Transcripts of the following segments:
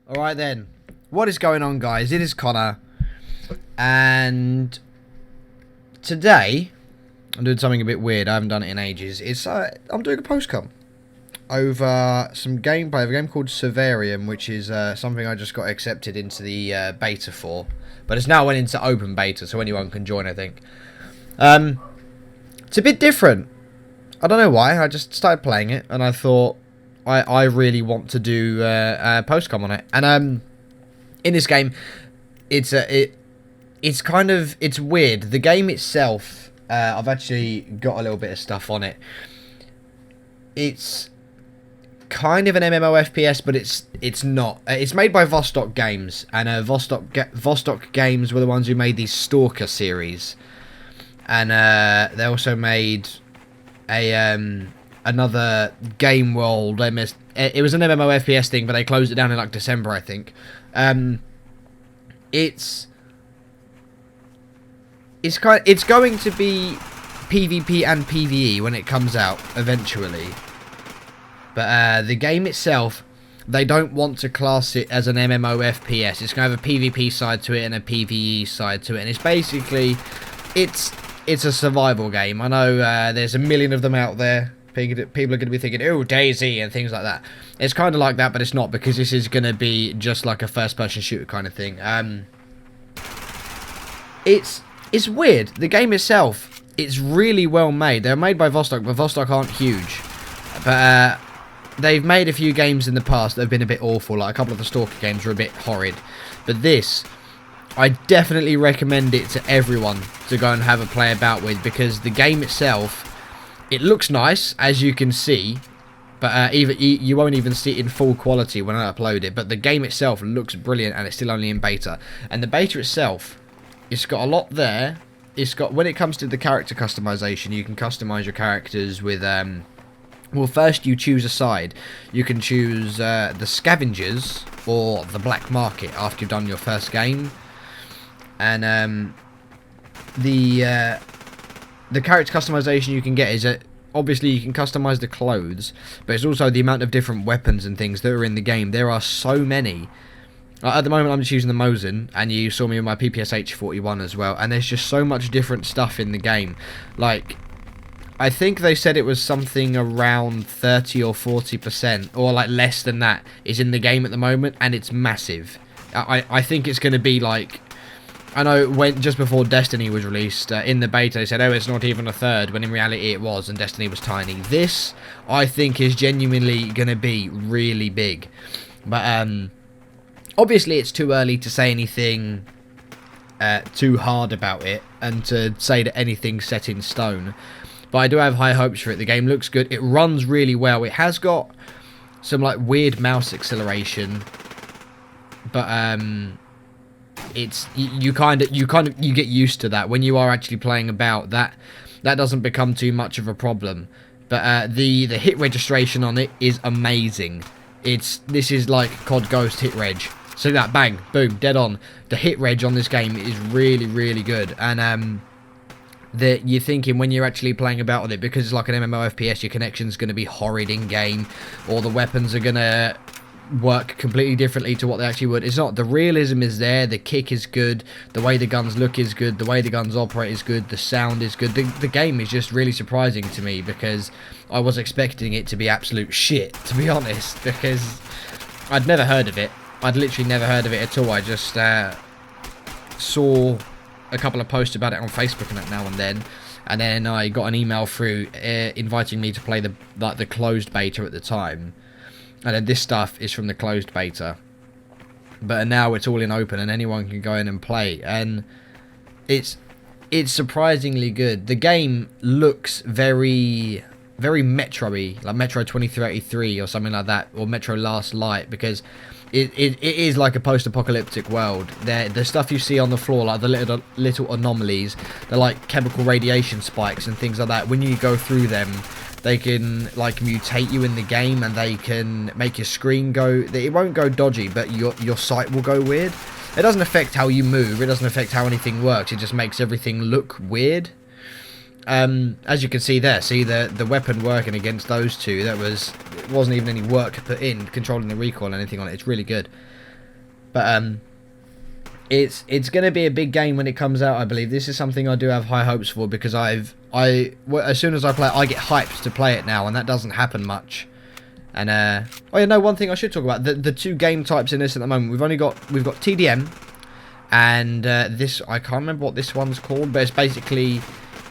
Alright then, what is going on, guys? It is Connor, and today I'm doing something a bit weird. I haven't done it in ages. I'm doing a postcom over some gameplay of a game called Survarium, which is something I just got accepted into the beta for, but it's now went into open beta, so anyone can join, I think. It's a bit different. I don't know why. I just started playing it, and I thought I really want to do a postcom on it. And in this game, it's weird. The game itself, I've actually got a little bit of stuff on it. It's kind of an MMO FPS, but it's not. It's made by Vostok Games, and Vostok Games were the ones who made the Stalker series, and they also made another Game World MS. It was an MMO FPS thing, but they closed it down in like December, I think. It's going to be PvP and PvE when it comes out eventually. But the game itself, they don't want to class it as an MMO FPS. It's going to have a PvP side to it and a PvE side to it, and it's basically it's a survival game. I know there's a million of them out there. People are going to be thinking, "Oh, Daisy," and things like that. It's kind of like that, but it's not, because this is going to be just like a first-person shooter kind of thing. It's weird. The game itself, it's really well made. They're made by Vostok, but Vostok aren't huge. But they've made a few games in the past that have been a bit awful. Like a couple of the Stalker games were a bit horrid. But this, I definitely recommend it to everyone to go and have a play about with, because the game itself, it looks nice, as you can see, but you won't even see it in full quality when I upload it. But the game itself looks brilliant, and it's still only in beta. And the beta itself, it's got a lot there. It's got, when it comes to the character customization, you can customize your characters with well, first you choose a side. You can choose the Scavengers or the Black Market after you've done your first game. And the character customization you can get is that obviously you can customize the clothes, but it's also the amount of different weapons and things that are in the game. There are so many. At the moment I'm just using the Mosin, and you saw me with my PPSH 41 as well, and there's just so much different stuff in the game. Like, I think they said it was something around 30 or 40%, or like less than that, is in the game at the moment, and it's massive. I think it's going to be like, I know when just before Destiny was released, in the beta they said, oh, it's not even a third, when in reality it was, and Destiny was tiny. This, I think, is genuinely going to be really big. But obviously it's too early to say anything too hard about it, and to say that anything's set in stone. But I do have high hopes for it. The game looks good. It runs really well. It has got some like weird mouse acceleration, but it's you get used to that when you are actually playing about. That doesn't become too much of a problem. But the hit registration on it is amazing. This is like COD Ghost hit reg. So that, bang, boom, dead on. The hit reg on this game is really, really good. And that you're thinking when you're actually playing about with it, because it's like an MMO FPS, your connection's going to be horrid in game, or the weapons are going to work completely differently to what they actually would. It's not. The realism is there, the kick is good, the way the guns look is good, the way the guns operate is good, the sound is good. The game is just really surprising to me, because I was expecting it to be absolute shit, to be honest, because I'd never heard of it. I'd literally never heard of it at all. I just saw a couple of posts about it on Facebook and that now and then I got an email through inviting me to play the closed beta at the time, and then this stuff is from the closed beta, but now it's all in open and anyone can go in and play, and it's surprisingly good. The game looks very, very Metro-y, like Metro 2033 or something like that, or Metro Last Light, because it is like a post-apocalyptic world. The stuff you see on the floor, like the little anomalies, they're like chemical radiation spikes and things like that. When you go through them, they can like mutate you in the game, and they can make your screen go. It won't go dodgy, but your sight will go weird. It doesn't affect how you move. It doesn't affect how anything works. It just makes everything look weird. As you can see there, see the weapon working against those two, it wasn't even any work put in controlling the recoil or anything on it. It's really good. But it's going to be a big game when it comes out, I believe. This is something I do have high hopes for, because as soon as I play it, I get hyped to play it now, and that doesn't happen much. And oh yeah, no, one thing I should talk about, the two game types in this at the moment. We've got TDM, and this, I can't remember what this one's called, but it's basically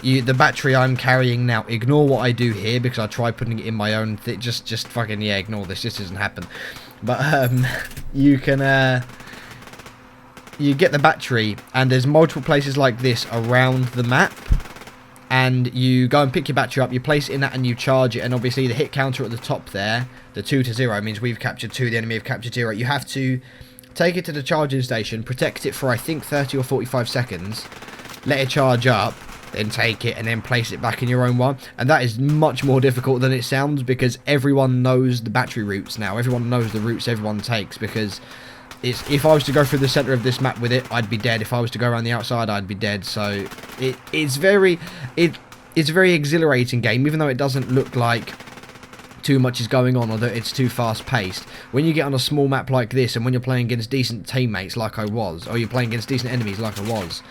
the battery I'm carrying now. Ignore what I do here, because I tried putting it in my own just fucking, yeah, ignore this. This doesn't happen. But you can you get the battery, and there's multiple places like this around the map, and you go and pick your battery up, you place it in that, and you charge it. And obviously the hit counter at the top there, the 2 to 0, means we've captured 2, the enemy have captured 0. You have to take it to the charging station, protect it for I think 30 or 45 seconds, let it charge up, then take it and then place it back in your own one. And that is much more difficult than it sounds, because everyone knows the battery routes now. Everyone knows the routes everyone takes, because if I was to go through the centre of this map with it, I'd be dead. If I was to go around the outside, I'd be dead. So it's a very exhilarating game, even though it doesn't look like too much is going on, or that it's too fast paced. When you get on a small map like this, and when you're playing against decent teammates like I was, or you're playing against decent enemies like I was,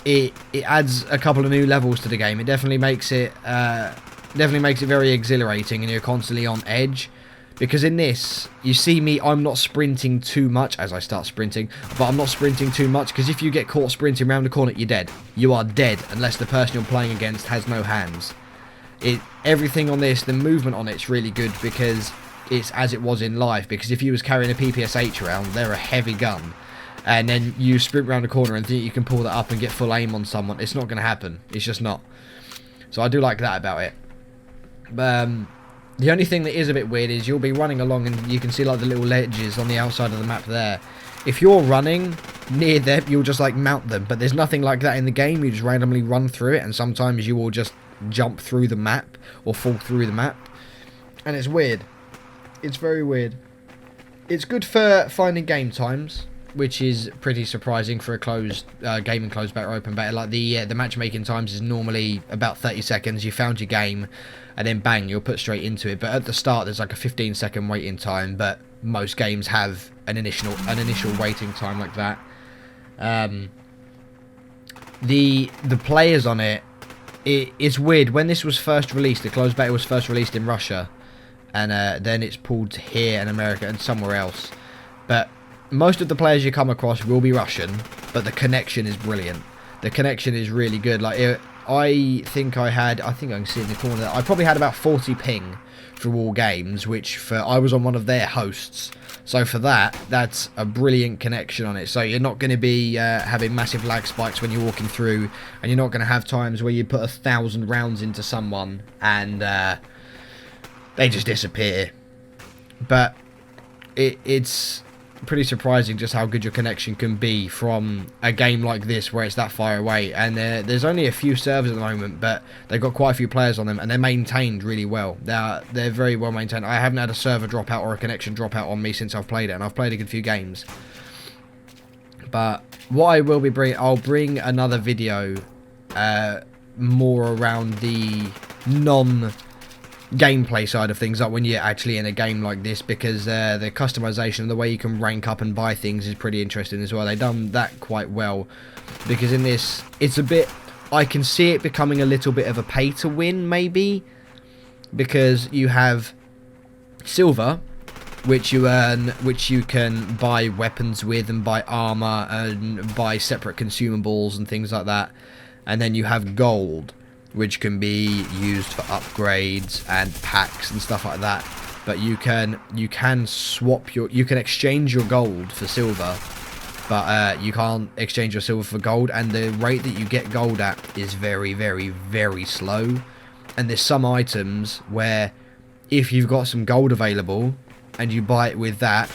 it adds a couple of new levels to the game. It definitely makes it very exhilarating, and you're constantly on edge. Because in this, you see me, I'm not sprinting too much as I start sprinting, but I'm not sprinting too much, because if you get caught sprinting around the corner, you're dead. You are dead, unless the person you're playing against has no hands. Everything on this, the movement on it's really good, because it's as it was in life. Because if you was carrying a PPSH around, they're a heavy gun, and then you sprint around the corner and think you can pull that up and get full aim on someone, it's not going to happen. It's just not. So I do like that about it. The only thing that is a bit weird is you'll be running along, and you can see like the little ledges on the outside of the map there. If you're running near them, you'll just like mount them, but there's nothing like that in the game. You just randomly run through it, and sometimes you will just jump through the map or fall through the map, and it's weird. It's very weird. It's good for finding game times, which is pretty surprising for a closed game and closed beta or open beta. Like the matchmaking times is normally about 30 seconds. You found your game, and then bang, you'll put straight into it. But at the start, there's like a 15-second waiting time. But most games have an initial waiting time like that. The players on it's weird. When this was first released, the closed beta was first released in Russia, and then it's pulled to here in America and somewhere else. But most of the players you come across will be Russian, but the connection is brilliant. The connection is really good. Like I think I can see in the corner there, I probably had about 40 ping through all games, which I was on one of their hosts. So for that's a brilliant connection on it. So you're not going to be having massive lag spikes when you're walking through, and you're not going to have times where you put 1,000 rounds into someone and they just disappear. But it's pretty surprising just how good your connection can be from a game like this where it's that far away. And there's only a few servers at the moment, but they've got quite a few players on them, and they're maintained really well. They're very well maintained. I haven't had a server drop out or a connection drop out on me since I've played it, and I've played a good few games. But what I will be bringing, I'll bring another video more around the gameplay side of things, like when you're actually in a game like this, because the customization and the way you can rank up and buy things is pretty interesting as well. They've done that quite well, because in this it's a bit, I can see it becoming a little bit of a pay to win maybe, because you have silver, which you earn, which you can buy weapons with and buy armor and buy separate consumables and things like that. And then you have gold, which can be used for upgrades and packs and stuff like that. But you can exchange your gold for silver, but you can't exchange your silver for gold, and the rate that you get gold at is very, very, very slow. And there's some items where if you've got some gold available and you buy it with that,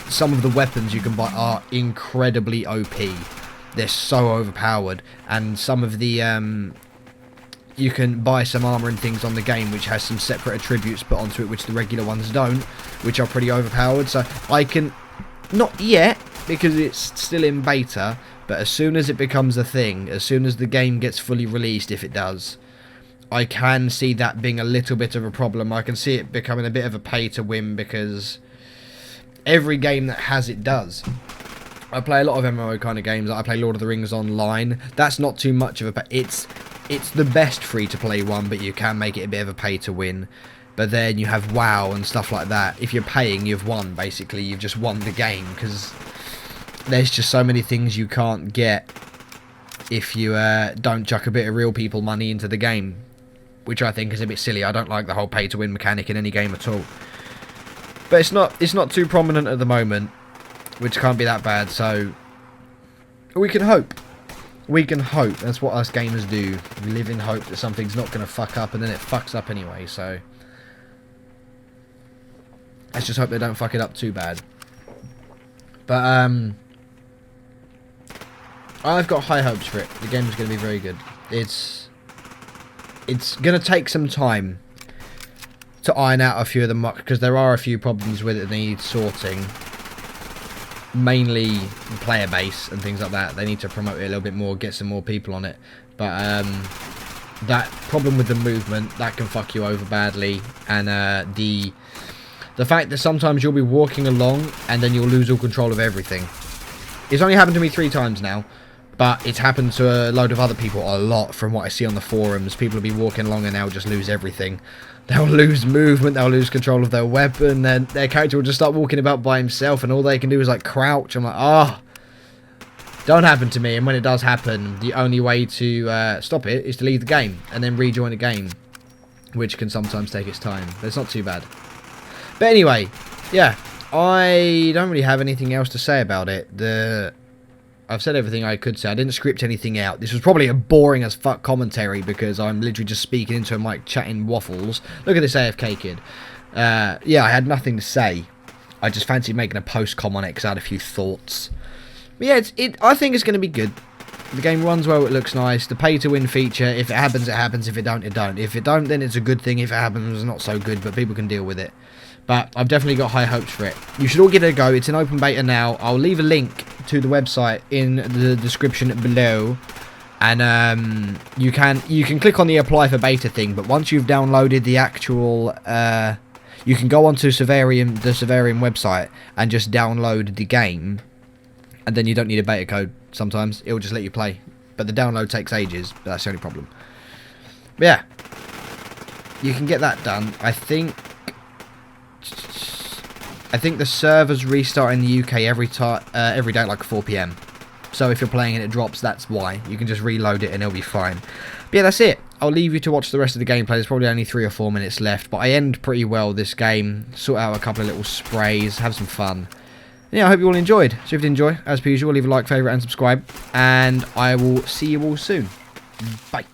some of the weapons you can buy are incredibly OP. They're so overpowered, and some of the you can buy some armor and things on the game which has some separate attributes put onto it which the regular ones don't, which are pretty overpowered. So I can, not yet because it's still in beta, but as soon as it becomes a thing, as soon as the game gets fully released, if it does, I can see that being a little bit of a problem. I can see it becoming a bit of a pay to win, because every game that has it does. I play a lot of MMO kind of games. I play Lord of the Rings Online. That's not too much of a... It's the best free-to-play one, but you can make it a bit of a pay-to-win. But then you have WoW and stuff like that. If you're paying, you've won, basically. You've just won the game, because there's just so many things you can't get if you don't chuck a bit of real people money into the game, which I think is a bit silly. I don't like the whole pay-to-win mechanic in any game at all. But it's not too prominent at the moment, which can't be that bad, so we can hope. We can hope. That's what us gamers do. We live in hope that something's not going to fuck up, and then it fucks up anyway, so let's just hope they don't fuck it up too bad. But I've got high hopes for it. The game's going to be very good. It's going to take some time to iron out a few of the muck, because there are a few problems with it that need sorting. Mainly player base and things like that. They need to promote it a little bit more, get some more people on it. But that problem with the movement, that can fuck you over badly. And the fact that sometimes you'll be walking along and then you'll lose all control of everything. It's only happened to me 3 times now, but it's happened to a load of other people a lot from what I see on the forums. People will be walking along and they'll just lose everything. They'll lose movement, they'll lose control of their weapon, then their character will just start walking about by himself and all they can do is like crouch. I'm like, oh, don't happen to me. And when it does happen, the only way to stop it is to leave the game and then rejoin the game, which can sometimes take its time, but it's not too bad. But anyway, yeah, I don't really have anything else to say about it. I've said everything I could say. I didn't script anything out. This was probably a boring as fuck commentary because I'm literally just speaking into a mic, chatting waffles. Look at this AFK kid. Yeah, I had nothing to say. I just fancied making a post-com on it because I had a few thoughts. But yeah, I think it's going to be good. The game runs well, it looks nice. The pay-to-win feature, if it happens, it happens. If it don't, it don't. If it don't, then it's a good thing. If it happens, it's not so good, but people can deal with it. But I've definitely got high hopes for it. You should all give it a go. It's in open beta now. I'll leave a link to the website in the description below. And you can click on the apply for beta thing. But once you've downloaded the actual... you can go onto the Survarium website and just download the game. And then you don't need a beta code sometimes. It'll just let you play. But the download takes ages. But that's the only problem. But yeah. You can get that done. I think the servers restart in the UK every day at like 4 PM. So if you're playing and it drops, that's why. You can just reload it and it'll be fine. But yeah, that's it. I'll leave you to watch the rest of the gameplay. There's probably only 3 or 4 minutes left. But I end pretty well this game. Sort out a couple of little sprays. Have some fun. And yeah, I hope you all enjoyed. So if you did enjoy, as per usual, leave a like, favourite and subscribe. And I will see you all soon. Bye.